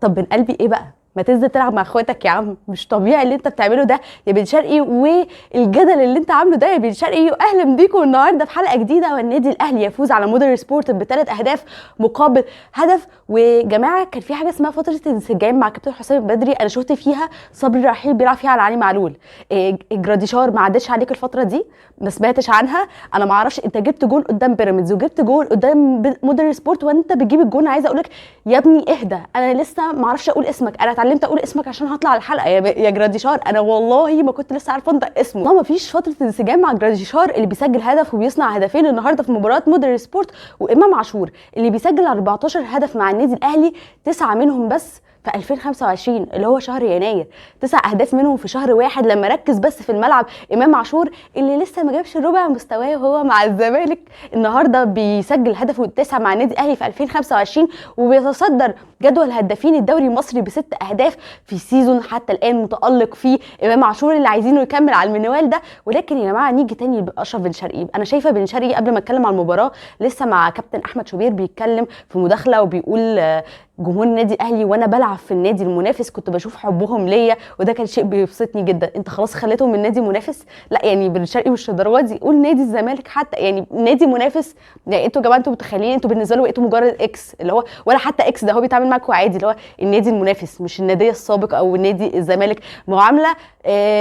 طب من قلبي ايه بقى؟ ما تنزل تلعب مع اخواتك يا عم، مش طبيعي اللي انت بتعمله ده يا بن شرقي، والجدل اللي انت عامله ده يا بن شرقي. واهلا بيكم النهارده في حلقه جديده، والنادي الاهلي يفوز على مودرن سبورت ب3 اهداف مقابل هدف. وجماعه كان في حاجه اسمها فتره انسجام مع كابتن حسام البدري، انا شفت فيها صبري رحيل بيلعب فيها على علي معلول. جراديشار ما عدتش عليك الفتره دي، ما سمعتش عنها. انا ما اعرفش، انت جبت جول قدام بيراميدز وجبت جول قدام مودرن سبورت وانت بتجيب الجول. عايزه اقول لك يا ابني اهدى، انا لسه ما اعرفش اقول اسمك، انا اتعلمت اقول اسمك عشان هطلع الحلقه يا جراديشار. انا والله ما كنت لسه عارفه انطق اسمه. ما فيش فتره انسجام مع جراديشار اللي بيسجل هدف وبيصنع هدفين النهارده في مباراه مودرن سبورت، وامام عاشور اللي بيسجل 14 هدف مع النادي الاهلي، 9 منهم بس في 2025 اللي هو شهر يناير، 9 اهداف منهم في شهر واحد. لما ركز بس في الملعب امام عاشور اللي لسه ما جابش ربع مستواه وهو مع الزمالك، النهارده بيسجل هدفه التاسع مع النادي الاهلي في 2025، وبيتصدر جدول هدافين الدوري المصري ب6 اهداف في سيزون حتى الان متالق فيه امام عاشور اللي عايزينه يكمل على المنوال ده. ولكن يا جماعه نيجي تاني لاشرف بن شرقي. انا شايفه بن شرقي قبل ما اتكلم على المباراه لسه مع كابتن احمد شوبير بيتكلم في مداخله وبيقول جمهور النادي الاهلي وانا بلعب في النادي المنافس كنت بشوف حبهم ليا، وده كان شيء بيبسطني جدا. انت خلاص خليتهم من نادي منافس؟ لا يعني بن شرقي مش الدرجه دي، قول نادي الزمالك حتى، يعني نادي منافس. يعني انتوا يا جماعه انتوا متخيلين انتوا بالنسبه له بقيتوا مجرد اكس، اللي هو ولا حتى اكس، ده هو بيتعامل معاكم عادي، اللي هو النادي المنافس مش النادي السابق او النادي الزمالك. معامله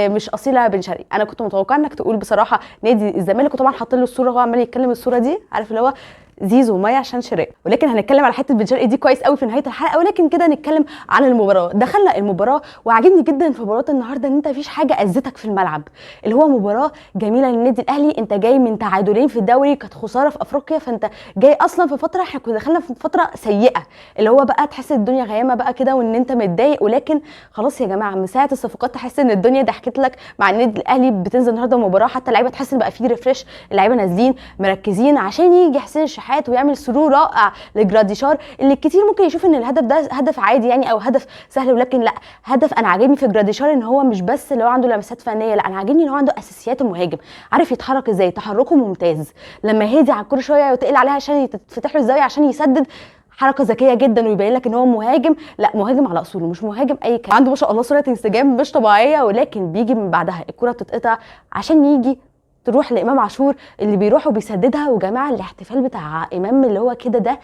مش اصيله بن شرقي. انا كنت متوقعه انك تقول بصراحه نادي الزمالك، وطبعا حاطين له الصوره وهو عمال يتكلم الصوره دي، عارف اللي هو زيزو ميه عشان شراء. ولكن هنتكلم على حته بن شرقي دي كويس قوي في نهايه الحلقه. ولكن كده نتكلم عن المباراه. دخلنا المباراه وعجبني جدا في مباراه النهارده ان انت مفيش حاجه اذتك في الملعب، اللي هو مباراه جميله للنادي الاهلي. انت جاي من تعادلين في الدوري، كانت خساره في افريقيا، فانت جاي اصلا في فتره احنا كنا دخلنا في فتره سيئه، اللي هو بقى تحس الدنيا غيامه بقى كده وان انت متضايق. ولكن خلاص يا جماعه من ساعه الصفقات تحس ان الدنيا ضحكت لك مع النادي الاهلي. بتنزل النهارده مباراه حتى اللعيبه تحس ان بقى في ريفريش، اللعيبه نازلين مركزين عشان يجي حسين الشحات ويعمل سرور رائع لجراديشار، اللي الكتير ممكن يشوف ان الهدف ده هدف عادي يعني او هدف سهل. ولكن لا، هدف. انا عاجبني في جراديشار ان هو مش بس اللي هو عنده لمسات فنيه، لا انا عاجبني ان هو عنده اساسيات المهاجم، عارف يتحرك ازاي، تحركه ممتاز. لما هيدي على الكوره شويه وتقل عليها عشان تتفتح له الزاويه عشان يسدد، حركه ذكيه جدا ويبين لك ان هو مهاجم، لا مهاجم على اصوله، مش مهاجم اي كلام. عنده ما شاء الله سرعه انسجام مش طبيعيه. ولكن بيجي من بعدها الكوره بتتقطع عشان يجي تروح لامام عاشور اللي بيروح وبيسددها. وجماعه الاحتفال بتاع امام اللي هو كده ده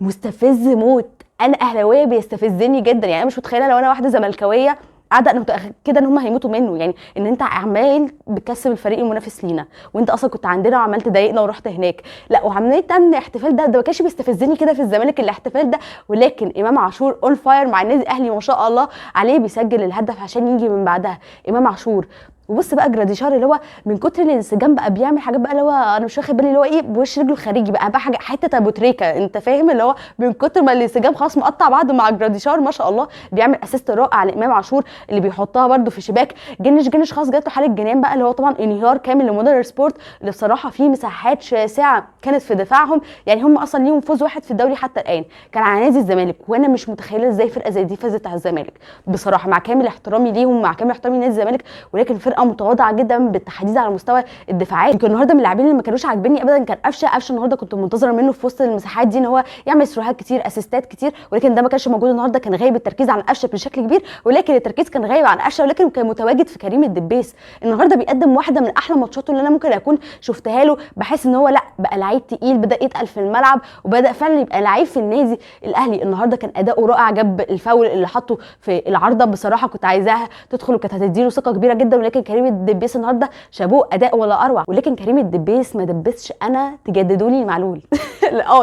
مستفز موت. انا اهلاويه بيستفزني جدا، يعني انا مش متخيله لو انا واحده زملكاويه قاعده انا متاكده ان هم هيموتوا منه. يعني ان انت عمال بتكسب الفريق المنافس لينا، وانت اصلا كنت عندنا وعمال تضايقنا ورحت هناك، لا وعمال تعمل الاحتفال ده ما كانش بيستفزني كده في الزمالك الاحتفال ده. ولكن امام عاشور اون فاير مع النادي الاهلي ما شاء الله عليه، بيسجل الهدف عشان يجي من بعدها امام عاشور. وبص بقى جراديشار اللي هو من كتر الانسجام بقى بيعمل حاجات بقى اللي هو انا مش واخد بالي اللي هو ايه بوش رجله الخارجي بقى حاجه حته ابو تريكه، انت فاهم اللي هو من كتر ما الانسجام خلاص مقطع بعضه مع جراديشار ما شاء الله. بيعمل اسيست رائع لامام عاشور اللي بيحطها برده في شباك جنش خلاص جات له حاله جنان بقى، اللي هو طبعا انهيار كامل لمودرن سبورت اللي بصراحه فيه مساحات شاسعه كانت في دفاعهم. يعني هم اصلا ليهم فوز واحد في الدوري حتى الان كان على نادي الزمالك، وانا مش متخيله ازاي فرقه زي دي فازت على الزمالك بصراحه، مع كامل احترامي ليهم مع كامل احترامي نادي الزمالك. ولكن فرقه متواضعه جدا بالتحديد على مستوى الدفاعات. يمكن النهارده من اللاعبين اللي ما كانوش عاجبني ابدا كان قفشه النهارده كنت منتظره منه في وسط المساحات دي ان هو يعمل سروهات كتير، اسيستات كتير، ولكن ده ما كانش موجود النهارده. كان غايب التركيز عن قفشه بشكل كبير، ولكن التركيز كان غايب عن قفشه، ولكن كان متواجد في كريم الدبيس. النهارده بيقدم واحده من احلى ماتشاته اللي انا ممكن اكون شفتها له. بحس ان هو لا بقى لعيب تقيل، بدا يتقل في الملعب وبدا فعلا يبقى لعيب في النادي الاهلي. النهارده كان اداؤه رائع، جاب الفاول اللي حطه في العارضه بصراحه كنت عايزاها تدخل وكانت هتديله ثقه كبيره جدا. ولكن كريم الدبيس النهارده شابوه اداء ولا اروع. ولكن كريم الدبيس ما دبسش انا تجددوا لي المعلول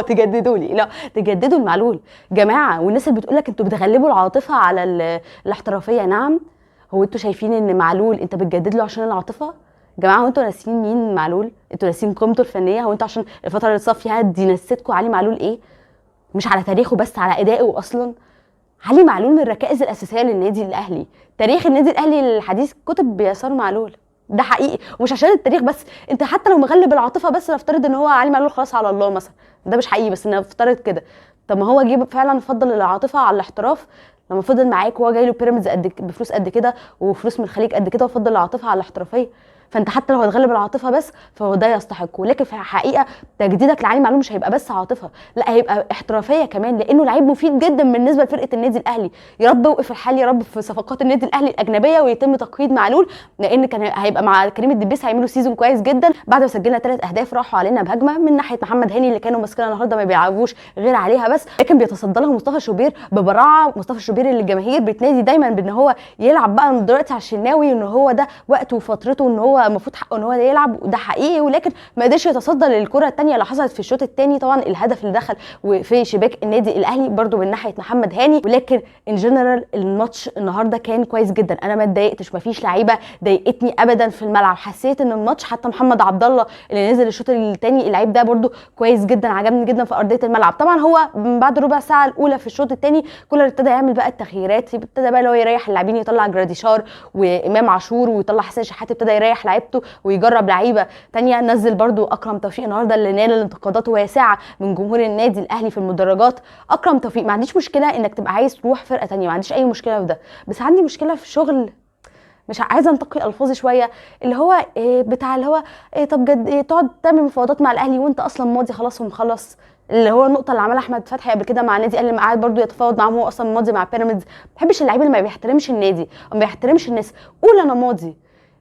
تجددوا لي، لا تجددوا المعلول جماعه. والناس اللي بتقول لك انتوا بتغلبوا العاطفه على الاحترافيه، نعم. هو انتوا شايفين ان معلول انت بتجدد له عشان العاطفه؟ جماعه هو انتوا ناسيين مين معلول؟ انتوا ناسيين قيمته الفنيه؟ هو انتوا عشان الفتره اللي اتصاب فيها دي نسيتكم علي معلول ايه؟ مش على تاريخه بس، على ادائه اصلا. علي معلول من الركائز الاساسيه للنادي الاهلي. تاريخ النادي الاهلي الحديث كتب بيسار معلول، ده حقيقي. ومش عشان التاريخ بس، انت حتى لو مغلب العاطفه بس نفترض ان هو علي معلول خلاص على الله مثلا، ده مش حقيقي بس نفترض كده. طب ما هو جه فعلا فضل العاطفه على الاحتراف لما فضل معاك وهو جاي له بيراميدز بفلوس قد كده وفلوس من الخليج قد كده، وفضل العاطفه على الاحترافيه. فانت حتى لو هتغلب العاطفه بس فهو ده يستحقه. لكن في الحقيقه تجديدك لعلي معلول مش هيبقى بس عاطفه، لا هيبقى احترافيه كمان، لانه لعيب مفيد جدا بالنسبه لفرقه النادي الاهلي. يا رب وقف الحال يا رب في صفقات النادي الاهلي الاجنبيه ويتم تقييد معلول، لان كان هيبقى مع كريم الدبيس هيعملوا سيزون كويس جدا. بعد ما سجلنا 3 اهداف راحوا علينا بهجمه من ناحيه محمد هاني اللي كانوا ماسكينها النهارده ما بيلعبوش غير عليها بس، لكن بيتصدى لها مصطفى شوبير ببراعه. مصطفى شوبير اللي الجماهير بتنادي دايما بان هو يلعب بقى من دلوقتي على الشناوي، ان هو ده وقته وفترته، ان هو المفروض حقه ان هو يلعب، وده حقيقي، ولكن ما قدرش يتصدى للكره الثانيه اللي حصلت في الشوط الثاني. طبعا الهدف اللي دخل وفي شباك النادي الاهلي برده من ناحيه محمد هاني. ولكن ان جنرال الماتش النهارده كان كويس جدا، انا ما اتضايقتش، ما فيش لعيبه ضايقتني ابدا في الملعب. حسيت ان الماتش حتى محمد عبد الله اللي نزل الشوط الثاني اللعيب ده برده كويس جدا، عجبني جدا في ارضيه الملعب. طبعا هو بعد ربع ساعه الاولى في الشوط الثاني كولر ابتدى يعمل بقى التغييرات، ابتدى بقى اللي هو يريح اللاعبين، يطلع جراديشار وامام عاشور ويطلع حسين شحات، ابتدى يريح لعيبته ويجرب لعيبه ثانيه. نزل برده اكرم توفيق النهارده اللي نال الانتقادات واسعه من جمهور النادي الاهلي في المدرجات. اكرم توفيق ما عنديش مشكله انك تبقى عايز تروح فرقه ثانيه، ما عنديش اي مشكله في ده، بس عندي مشكله في شغل، مش عايزه انتقي الفاظي شويه، اللي هو بتاع اللي هو طب جد تقعد تعمل مفاوضات مع الاهلي وانت اصلا ماضي خلاص ومخلص، اللي هو النقطه اللي عملها احمد فتحي قبل كده مع النادي الاهلي لما قعد برده يتفاوض معاهم هو اصلا ماضي مع بيراميدز. ما بحبش اللعيب اللي ما بيحترمش النادي وما بيحترمش الناس. قول انا ماضي،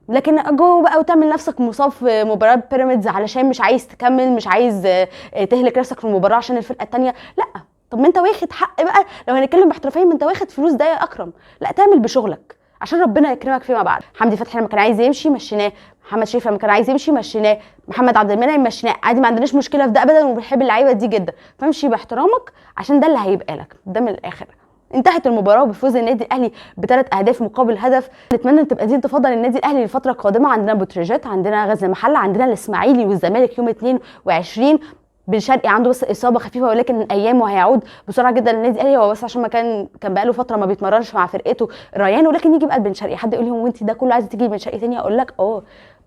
لكن جو بقى وتعمل نفسك مصاب في مباراه بيراميدز علشان مش عايز تكمل، مش عايز تهلك نفسك في المباراه عشان الفرقه الثانيه. لا، طب ما انت واخد حق بقى، لو هنتكلم باحترافيه ما انت واخد فلوس ده يا اكرم، لا تعمل بشغلك عشان ربنا يكرمك فيما بعد. حمدي فتحي لما كان عايز يمشي مشيناه، محمد شريف لما كان عايز يمشي مشيناه، محمد عبد المنعم مشيناه، عادي ما عندناش مشكله في ده ابدا، وبنحب اللعيبه دي جدا، فامشي باحترامك عشان ده اللي هيبقى لك. ده من الاخر. انتهت المباراه بفوز النادي الاهلي ب3 اهداف مقابل هدف. نتمنى ان تبقى دي انتفاضه للنادي الاهلي للفتره القادمه. عندنا بوتريجيت، عندنا غزل المحله، عندنا الاسماعيلي والزمالك يوم 22. بن شرقي عنده بس اصابه خفيفه ولكن ايامه هيعود بسرعه جدا للنادي الاهلي، هو بس عشان ما كان بقاله فتره ما بيتمرنش مع فرقته ريان، ولكن يجي بقى بن شرقي. حد يقول لي هو انت ده كله عايزه تيجي بن شرقي تاني؟ اقول لك يا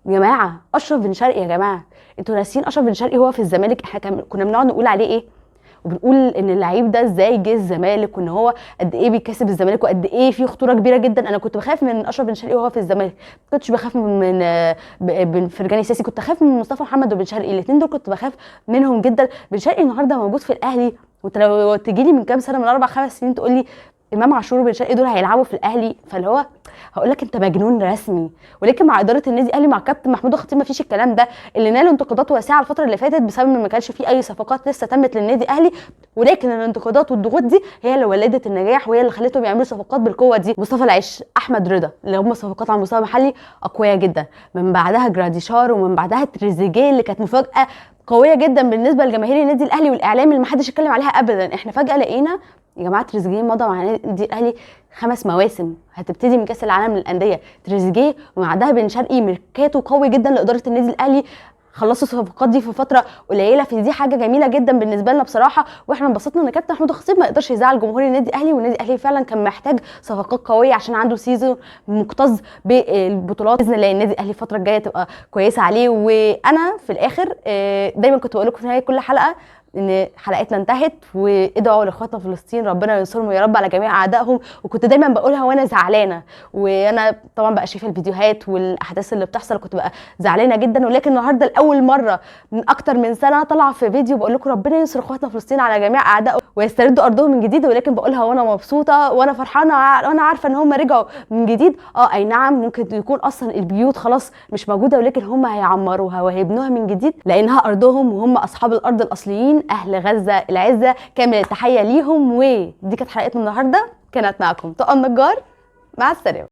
جماعه اشرف بن شرقي، يا جماعه انتوا ناسيين اشرف بن شرقي هو في الزمالك احنا كنا بنقعد نقول عليه ايه، وبنقول ان اللعيب ده ازاي جه الزمالك، وان هو قد ايه بيكسب الزمالك وقد ايه فيه خطوره كبيره جدا. انا كنت بخاف من اشرف بن شرقي وهو في الزمالك، ما كنتش بخاف من فرجاني ساسي، كنت اخاف من مصطفى محمد وبن شرقي، الاثنين دول كنت بخاف منهم جدا. بن شرقي النهارده موجود في الاهلي، وانت لو تجي لي من كام سنه، من 4-5 سنين، تقول لي امام عاشور وبن شرقي دول هيلعبوا في الاهلي، فاللي هو هقول لك انت مجنون رسمي. ولكن مع اداره النادي الاهلي مع كابتن محمود الخطيب ما فيش الكلام ده، اللي نال انتقادات واسعه الفتره اللي فاتت بسبب ان ما كانش في اي صفقات لسه تمت للنادي الاهلي، ولكن الانتقادات والضغوط دي هي اللي ولدت النجاح وهي اللي خلتهم يعملوا صفقات بالقوه دي. مصطفى العش، احمد رضا، اللي هم صفقات على المستوى المحلي اقوياء جدا، من بعدها جراديشار، ومن بعدها تريزيجيه اللي كانت مفاجاه قويه جدا بالنسبه لجماهير النادي الاهلي والاعلام اللي ما حدش اتكلم عليها ابدا. احنا فجاه لقينا يا جماعه تريزيجيه مضى مع النادي الاهلي 5 مواسم، هتبتدي من كاس العالم للانديه تريزيجيه، وبعدها بن شرقي ميركاتو قوي جدا لاداره النادي الاهلي، خلصوا الصفقات دي في فتره قليله، فدي حاجه جميله جدا بالنسبه لنا بصراحه. واحنا انبسطنا ان كابتن محمود الخطيب ما يقدرش يزعل جمهور النادي الاهلي، والنادي الاهلي فعلا كان محتاج صفقات قويه عشان عنده سيزون مكتظ بالبطولات. باذن الله النادي الاهلي الفتره الجايه تبقى كويسه عليه. وانا في الاخر دايما كنت بقول لكم في نهايه كل حلقه ان حلقتنا انتهت، وادعوا لاخواتنا في فلسطين ربنا ينصرهم يا رب على جميع اعدائهم. وكنت دايما بقولها وانا زعلانه، وانا طبعا بقى شايفه الفيديوهات والاحداث اللي بتحصل كنت بقى زعلانه جدا. ولكن النهارده لاول مره من اكتر من سنه طالعه في فيديو بقول لكم ربنا ينصر اخواتنا في فلسطين على جميع اعدائهم ويستردوا ارضهم من جديد، ولكن بقولها وانا مبسوطه وانا فرحانه وانا عارفه ان هم رجعوا من جديد. اي نعم ممكن يكون اصلا البيوت خلاص مش موجوده، ولكن هم هيعمروها وهيبنوها من جديد لانها ارضهم وهم اصحاب الارض الاصليين اهل غزه العزه. كامل التحيه ليهم. ودي كانت حلقتنا النهارده، كانت معكم طاقه النجار، مع السلامه.